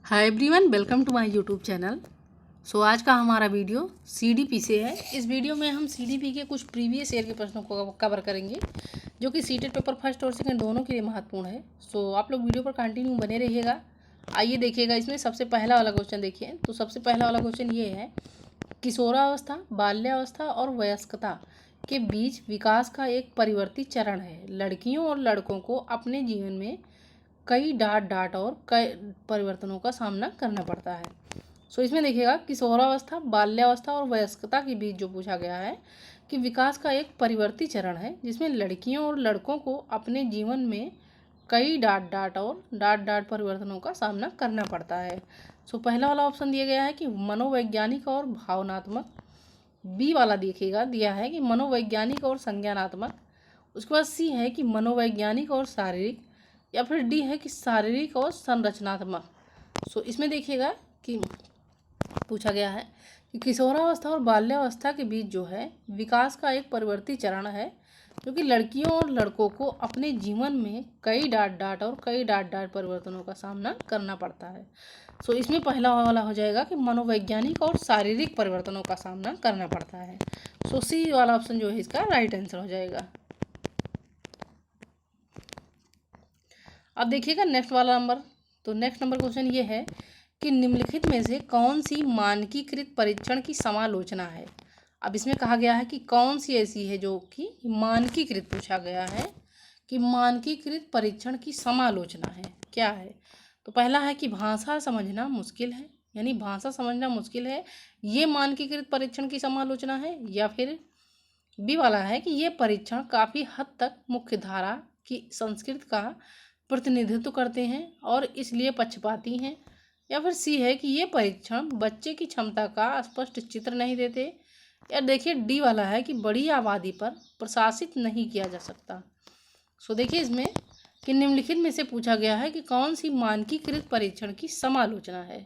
Hi everyone, welcome to my YouTube channel. So आज का हमारा वीडियो सीडीपी से है। इस वीडियो में हम सीडीपी के कुछ प्रीवियस ईयर के प्रश्नों को कवर करेंगे जो कि सीटेट पेपर फर्स्ट और सेकंड दोनों के लिए महत्वपूर्ण है। सो आप लोग वीडियो पर कंटिन्यू बने रहिएगा। आइए देखिएगा, इसमें सबसे पहला वाला क्वेश्चन देखिए। तो सबसे पहला वाला क्वेश्चन ये है, किशोरावस्था, बाल्यावस्था और वयस्कता के बीच विकास का एक परिवर्ती चरण है। लड़कियों और लड़कों को अपने जीवन में कई डांट और कई परिवर्तनों का सामना करना पड़ता है। सो इसमें देखिएगा, किशोरावस्था, बाल्यावस्था और वयस्कता के बीच जो पूछा गया है कि विकास का एक परिवर्ती चरण है जिसमें लड़कियों और लड़कों को अपने जीवन में कई डांट और परिवर्तनों का सामना करना पड़ता है। सो पहला वाला ऑप्शन दिया गया है कि मनोवैज्ञानिक और भावनात्मक। बी वाला देखिएगा, दिया है कि मनोवैज्ञानिक और संज्ञानात्मक। उसके बाद सी है कि मनोवैज्ञानिक और शारीरिक, या फिर डी है कि शारीरिक और संरचनात्मक। सो इसमें देखिएगा कि पूछा गया है कि किशोरावस्था और बाल्यावस्था के बीच जो है विकास का एक परिवर्ती चरण है जो कि लड़कियों और लड़कों को अपने जीवन में कई डांट और कई डांट परिवर्तनों का सामना करना पड़ता है। सो इसमें पहला वाला हो जाएगा कि मनोवैज्ञानिक और शारीरिक परिवर्तनों का सामना करना पड़ता है। सो सी वाला ऑप्शन जो है इसका राइट आंसर हो जाएगा। अब देखिएगा नेक्स्ट वाला नंबर। तो नेक्स्ट नंबर क्वेश्चन ये है कि निम्नलिखित में से कौन सी मानकीकृत परीक्षण की समालोचना है। अब इसमें कहा गया है कि कौन सी ऐसी है जो कि मानकीकृत, पूछा गया है कि मानकीकृत परीक्षण की समालोचना है, क्या है। तो पहला है कि भाषा समझना मुश्किल है, यानी भाषा समझना मुश्किल है, ये मानकीकृत परीक्षण की समालोचना है। या फिर बी वाला है कि ये परीक्षण काफ़ी हद तक मुख्य धारा की संस्कृति का प्रतिनिधित्व करते हैं और इसलिए पक्षपाती हैं। या फिर सी है कि ये परीक्षण बच्चे की क्षमता का स्पष्ट चित्र नहीं देते। या देखिए डी वाला है कि बड़ी आबादी पर प्रशासित नहीं किया जा सकता। सो देखिए इसमें कि निम्नलिखित में से पूछा गया है कि कौन सी मानकीकृत परीक्षण की समालोचना है।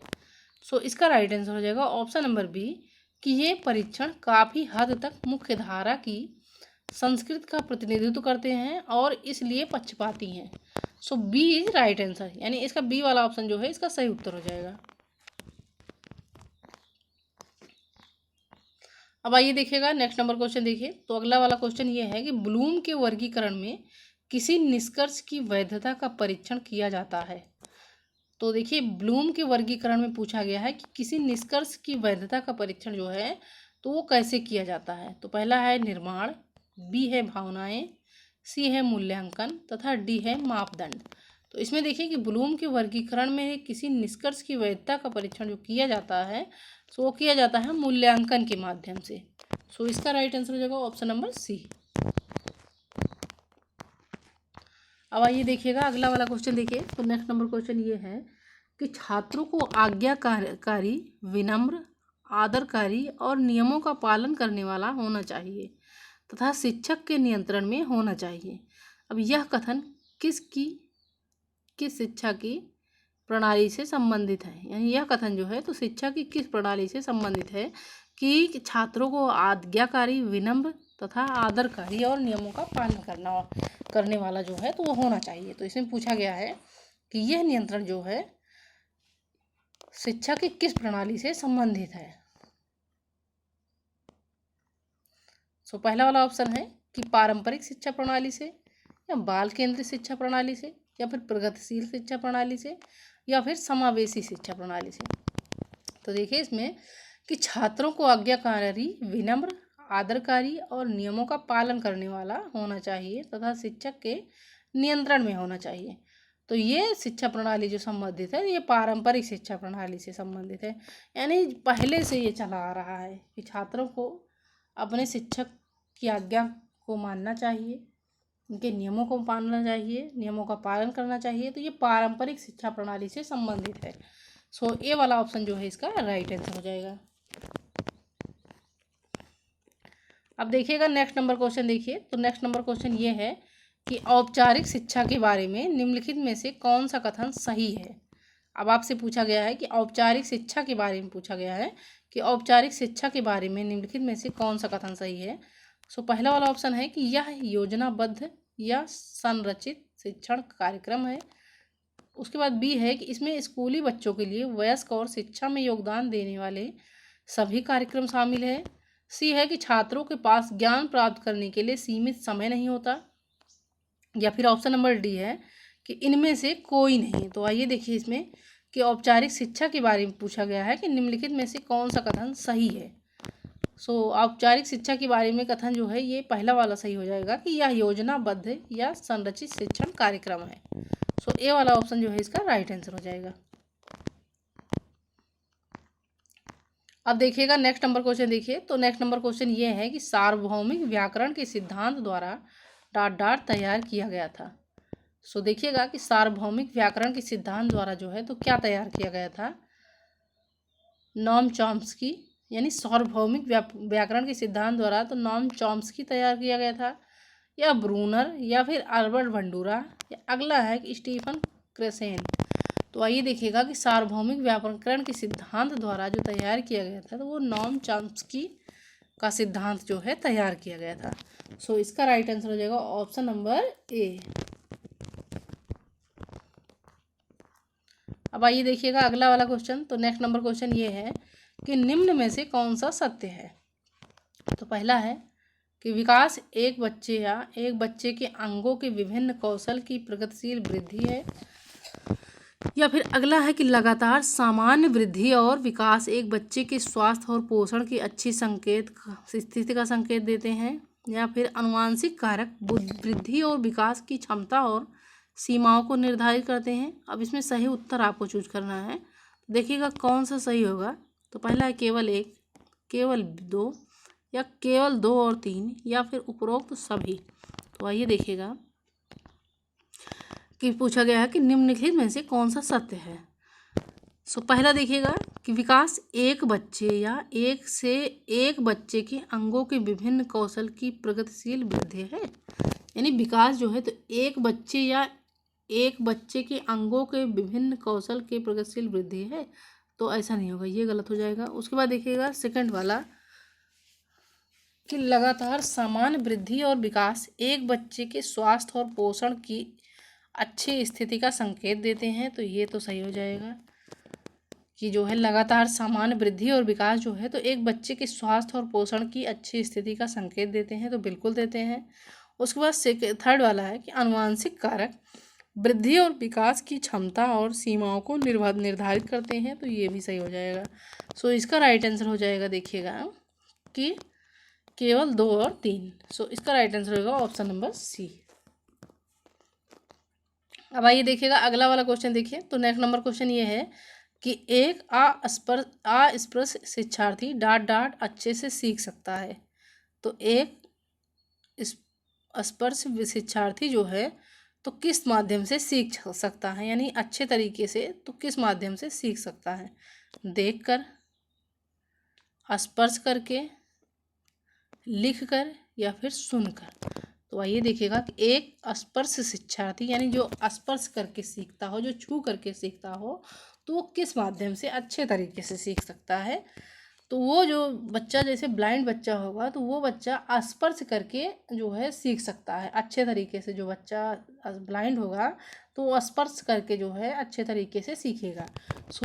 सो इसका राइट आंसर हो जाएगा ऑप्शन नंबर बी, कि ये परीक्षण काफ़ी हद तक मुख्य धारा की संस्कृति का प्रतिनिधित्व करते हैं और इसलिए पक्षपाती हैं। सो बी इज राइट आंसर, यानी इसका बी वाला ऑप्शन जो है इसका सही उत्तर हो जाएगा। अब आइए देखिएगा नेक्स्ट नंबर क्वेश्चन देखिए। तो अगला वाला क्वेश्चन ये है कि ब्लूम के वर्गीकरण में किसी निष्कर्ष की वैधता का परीक्षण किया जाता है। तो देखिए ब्लूम के वर्गीकरण में पूछा गया है कि किसी निष्कर्ष की वैधता का परीक्षण जो है तो वो कैसे किया जाता है। तो पहला है निर्माण, बी है भावनाएं, सी है मूल्यांकन तथा डी है मापदंड। तो इसमें देखिए कि ब्लूम के वर्गीकरण में किसी निष्कर्ष की वैधता का परीक्षण जो किया जाता है सो वो किया जाता है मूल्यांकन के माध्यम से। सो इसका राइट आंसर हो जाएगा ऑप्शन नंबर सी। अब आइए देखिएगा अगला वाला क्वेश्चन देखिए। तो नेक्स्ट नंबर क्वेश्चन ये है कि छात्रों को आज्ञाकारी, विनम्र, आदरकारी और नियमों का पालन करने वाला होना चाहिए तथा शिक्षक के नियंत्रण में होना चाहिए। अब यह कथन किस शिक्षा की प्रणाली से संबंधित है, यानी यह कथन जो है तो शिक्षा की किस प्रणाली से संबंधित है कि छात्रों को आज्ञाकारी, विनम्र तथा आदरकारी और नियमों का पालन करने वाला जो है तो वो होना चाहिए। तो इसमें पूछा गया है कि यह नियंत्रण जो है शिक्षा की किस प्रणाली से संबंधित है। सो पहला वाला ऑप्शन है कि पारंपरिक शिक्षा प्रणाली से, या बाल केंद्रित शिक्षा प्रणाली से, या फिर प्रगतिशील शिक्षा प्रणाली से, या फिर समावेशी शिक्षा प्रणाली से। तो देखिए इसमें कि छात्रों को आज्ञाकारी, विनम्र, आदरकारी और नियमों का पालन करने वाला होना चाहिए तथा शिक्षक के नियंत्रण में होना चाहिए। तो ये शिक्षा प्रणाली जो संबंधित है ये पारंपरिक शिक्षा प्रणाली से संबंधित है, यानी पहले से ये चला आ रहा है कि छात्रों को अपने शिक्षक की आज्ञा को मानना चाहिए, उनके नियमों को मानना चाहिए, नियमों का पालन करना चाहिए। तो ये पारंपरिक शिक्षा प्रणाली से संबंधित है। सो ए वाला ऑप्शन जो है इसका राइट आंसर हो जाएगा। अब देखिएगा नेक्स्ट नंबर क्वेश्चन देखिए। तो नेक्स्ट नंबर क्वेश्चन ये है कि औपचारिक शिक्षा के बारे में निम्नलिखित में से कौन सा कथन सही है। अब आपसे पूछा गया है कि औपचारिक शिक्षा के बारे में पूछा गया है कि औपचारिक शिक्षा के बारे में निम्नलिखित में से कौन सा कथन सही है। सो पहला वाला ऑप्शन है कि यह योजनाबद्ध या संरचित शिक्षण कार्यक्रम है। उसके बाद बी है कि इसमें स्कूली बच्चों के लिए वयस्क और शिक्षा में योगदान देने वाले सभी कार्यक्रम शामिल है। सी है कि छात्रों के पास ज्ञान प्राप्त करने के लिए सीमित समय नहीं होता। या फिर ऑप्शन नंबर डी है कि इनमें से कोई नहीं। तो आइए देखिए इसमें कि औपचारिक शिक्षा के बारे में पूछा गया है कि निम्नलिखित में से कौन सा कथन सही है। औपचारिक शिक्षा के बारे में कथन जो है ये पहला वाला सही हो जाएगा कि यह योजनाबद्ध या संरचित शिक्षण कार्यक्रम है। ए वाला ऑप्शन जो है इसका राइट आंसर हो जाएगा। अब देखिएगा नेक्स्ट नंबर क्वेश्चन देखिए। तो नेक्स्ट नंबर क्वेश्चन ये है कि सार्वभौमिक व्याकरण के सिद्धांत द्वारा डॉट डॉट तैयार किया गया था। देखिएगा कि सार्वभौमिक व्याकरण के सिद्धांत द्वारा जो है तो क्या तैयार किया गया था। नॉम चॉम्स्की यानी सार्वभौमिक व्याकरण के सिद्धांत द्वारा तो नॉम चॉम्स्की तैयार किया गया था, या ब्रूनर, या फिर अल्बर्ट बंडूरा, या अगला है कि स्टीफन क्रेसेन। तो आइए देखिएगा कि सार्वभौमिक व्याकरण के सिद्धांत द्वारा जो तैयार किया गया था तो वो नॉम चॉम्स्की का सिद्धांत जो है तैयार किया गया था। इसका राइट आंसर हो जाएगा ऑप्शन नंबर ए। अब आइए देखिएगा अगला वाला क्वेश्चन। तो नेक्स्ट नंबर क्वेश्चन ये है कि निम्न में से कौन सा सत्य है। तो पहला है कि विकास एक बच्चे या एक बच्चे के अंगों के विभिन्न कौशल की प्रगतिशील वृद्धि है। या फिर अगला है कि लगातार सामान्य वृद्धि और विकास एक बच्चे के स्वास्थ्य और पोषण की अच्छी स्थिति का संकेत देते हैं। या फिर आनुवंशिक कारक वृद्धि और विकास की क्षमता और सीमाओं को निर्धारित करते हैं। अब इसमें सही उत्तर आपको चूज करना है। देखिएगा कौन सा सही होगा। तो पहला है केवल एक, केवल दो, या केवल दो और तीन, या फिर उपरोक्त सभी। तो आइए देखिएगा कि पूछा गया है कि निम्नलिखित में से कौन सा सत्य है। पहला देखिएगा कि विकास एक बच्चे या एक बच्चे के अंगों के विभिन्न कौशल की प्रगतिशील वृद्धि है। यानी विकास जो है तो एक बच्चे या एक बच्चे के अंगों के विभिन्न कौशल की प्रगतिशील वृद्धि है। तो ऐसा नहीं होगा, ये गलत हो जाएगा। उसके बाद देखिएगा सेकंड वाला कि लगातार सामान्य वृद्धि और विकास एक बच्चे के स्वास्थ्य और पोषण की अच्छी स्थिति का संकेत देते हैं। तो ये तो सही हो जाएगा कि जो है लगातार सामान्य वृद्धि और विकास जो है तो एक बच्चे के स्वास्थ्य और पोषण की अच्छी स्थिति का संकेत देते हैं। तो बिल्कुल देते हैं। उसके बाद थर्ड वाला है कि आनुवंशिक कारक वृद्धि और विकास की क्षमता और सीमाओं को निर्धारित करते हैं। तो ये भी सही हो जाएगा। इसका राइट आंसर हो जाएगा देखिएगा कि केवल दो और तीन। इसका राइट आंसर होगा ऑप्शन नंबर सी। अब आइए देखिएगा अगला वाला क्वेश्चन देखिए। तो नेक्स्ट नंबर क्वेश्चन ये है कि एक अस्पृश्य शिक्षार्थी डॉट डॉट अच्छे से सीख सकता है। तो एक अस्पृश्य शिक्षार्थी जो है तो किस माध्यम से सीख सकता है, यानी अच्छे तरीके से तो किस माध्यम से सीख सकता है। देखकर, स्पर्श करके, लिखकर, या फिर सुनकर। तो आइए देखिएगा कि एक स्पर्श शिक्षार्थी यानी जो स्पर्श करके सीखता हो, जो छू करके सीखता हो, तो वो किस माध्यम से अच्छे तरीके से सीख सकता है। तो वो जो बच्चा जैसे ब्लाइंड बच्चा होगा तो वो बच्चा स्पर्श करके जो है सीख सकता है अच्छे तरीके से। जो बच्चा ब्लाइंड होगा तो वो स्पर्श करके जो है अच्छे तरीके से सीखेगा।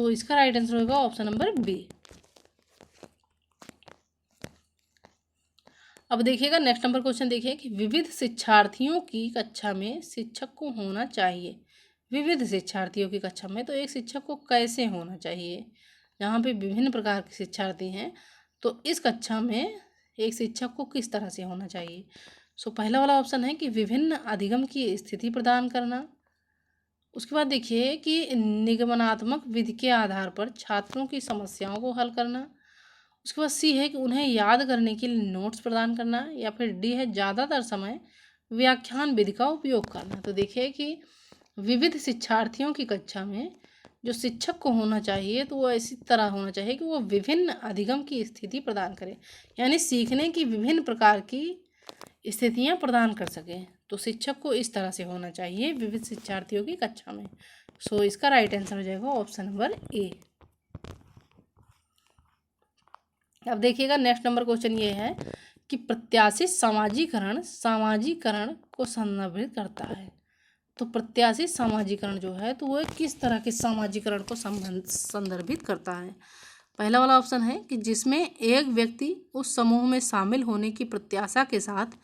इसका राइट आंसर होगा ऑप्शन नंबर बी। अब देखिएगा नेक्स्ट नंबर क्वेश्चन देखिए कि विविध शिक्षार्थियों की कक्षा में शिक्षक को होना चाहिए। विविध शिक्षार्थियों की कक्षा में तो एक शिक्षक को कैसे होना चाहिए। जहाँ पे विभिन्न प्रकार के शिक्षार्थी हैं तो इस कक्षा में एक शिक्षक को किस तरह से होना चाहिए। पहला वाला ऑप्शन है कि विभिन्न अधिगम की स्थिति प्रदान करना। उसके बाद देखिए कि निगमनात्मक विधि के आधार पर छात्रों की समस्याओं को हल करना। उसके बाद सी है कि उन्हें याद करने के लिए नोट्स प्रदान करना। या फिर डी है ज़्यादातर समय व्याख्यान विधि का उपयोग करना। तो देखिए कि विविध शिक्षार्थियों की कक्षा में जो शिक्षक को होना चाहिए तो वो इसी तरह होना चाहिए कि वो विभिन्न अधिगम की स्थिति प्रदान करे, यानी सीखने की विभिन्न प्रकार की स्थितियां प्रदान कर सके। तो शिक्षक को इस तरह से होना चाहिए विविध शिक्षार्थियों की कक्षा में। इसका राइट आंसर हो जाएगा ऑप्शन नंबर ए। अब देखिएगा नेक्स्ट नंबर क्वेश्चन ये है कि प्रत्याशित सामाजिकरण को संदर्भित करता है। तो प्रत्याशित सामाजिकरण जो है तो वो किस तरह के सामाजिकरण को संदर्भित करता है। पहला वाला ऑप्शन है कि जिसमें एक व्यक्ति उस समूह में शामिल होने की प्रत्याशा के साथ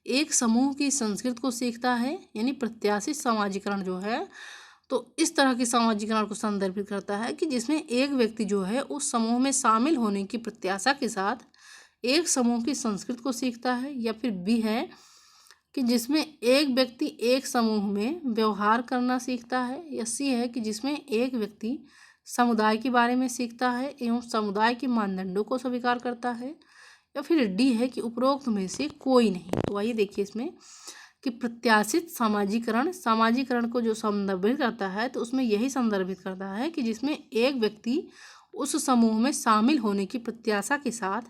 एक समूह की संस्कृति को सीखता है, यानी प्रत्याशित सामाजिकरण जो है तो इस तरह के सामाजिकरण को संदर्भित करता है कि जिसमें एक व्यक्ति जो है उस समूह में शामिल होने की प्रत्याशा के साथ एक समूह की संस्कृति को सीखता है। या फिर बी है कि जिसमें एक व्यक्ति एक समूह में व्यवहार करना सीखता है। या सी है कि जिसमें एक व्यक्ति समुदाय के बारे में सीखता है एवं समुदाय के मानदंडों को स्वीकार करता है। या फिर डी है कि उपरोक्त में से कोई नहीं। तो आइए देखिए इसमें कि प्रत्याशित सामाजिकरण को जो संदर्भित करता है तो उसमें यही संदर्भित करता है कि जिसमें एक व्यक्ति उस समूह में शामिल होने की प्रत्याशा के साथ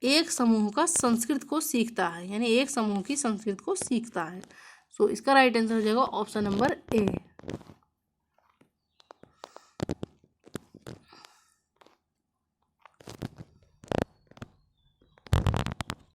एक समूह का संस्कृति को सीखता है, यानी एक समूह की संस्कृति को सीखता है। सो इसका राइट आंसर हो जाएगा ऑप्शन नंबर ए।